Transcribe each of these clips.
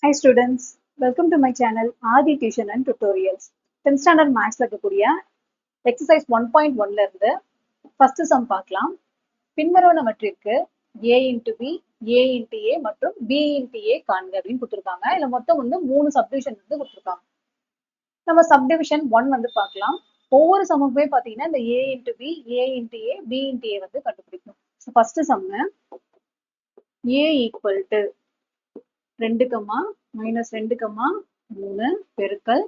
Hi students, welcome to my channel Adi Tuition and Tutorials. 10th standard maths இருக்கக்கூடிய exercise 1.1ல இருந்து first sum பார்க்கலாம். பின்வருவனவற்றிற்கு a into b, a into a மற்றும் b into a காண்க அப்படின்னு கொடுத்திருக்காங்க. இதுல மொத்தம் வந்து 3 subdivision வந்து கொடுத்திருக்காங்க. நம்ம subdivision 1 வந்து பார்க்கலாம். ஒவ்வொரு சம்முக்குமே பாத்தீங்கன்னா இந்த a into b, a into a, b into a வந்து கண்டுபிடிக்கணும். first sum a equal to 2, minus 2, 3 பெருக்கல்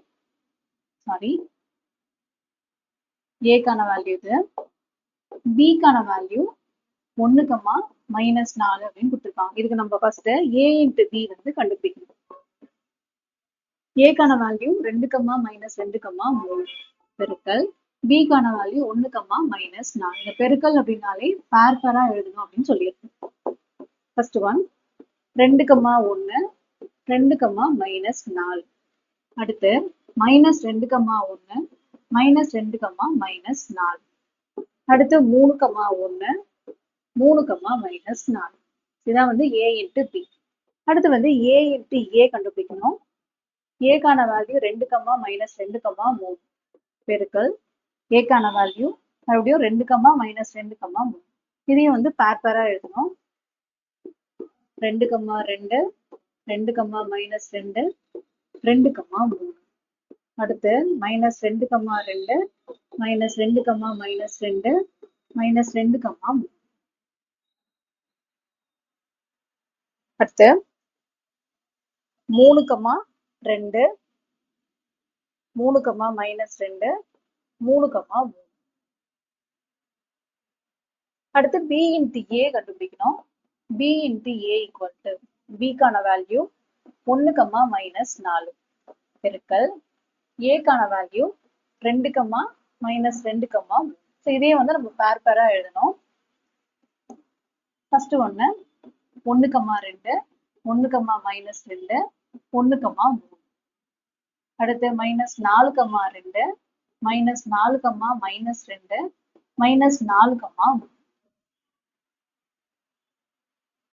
a கான வேல்யூ இது, b கான வேல்யூ 1, minus 4 அப்படின்னு கொடுத்திருக்காங்க. இதுக்கு நம்ம ஃபர்ஸ்ட் a into b வந்து கண்டுபிடிக்கணும். a கான வேல்யூ 2, minus 2, 3 பெருக்கல் b கான வேல்யூ 1, minus 4. இந்த பெருக்கல் அப்படின்னாலே பேர் பேரா எழுதணும் அப்படின்னு சொல்லியிருக்கோம். First one 2, 1, 2, minus 4. அடுத்து minus 2, 1, minus 2, minus 4. அடுத்து 3, 1, 3, minus 4. இதான் வந்து a into b. அடுத்து வந்து a into a கண்டுபிடிக்கணும். a கான வேல்யூ 2, minus 2, 3 பெருக்கல் a கான வேல்யூ மறுபடியும் 2, minus 2, 3. இதையும் வந்து பேர் பேரா எழுதணும். 2, 2, 2, minus 2, 2, 3. அடுத்து minus 2, 2, minus 2, minus 2, minus 2, 3. அடுத்து 3, 2, 3, minus 2, 3, 3. அடுத்து b into a கண்டுபிடிக்கணும். b into a equal to b கான வேல்யூ 1, minus 4 பெருக்கல் a கான வேல்யூ 2, minus 2, 3. ஸோ இதே வந்து நம்ம பேர் பேரா எழுதணும். ஃபர்ஸ்ட் ஒன்று 1, 2, 1, minus 2, 1, 3. அடுத்து மைனஸ் 4, 2, minus 4, minus 2, minus 4, 3.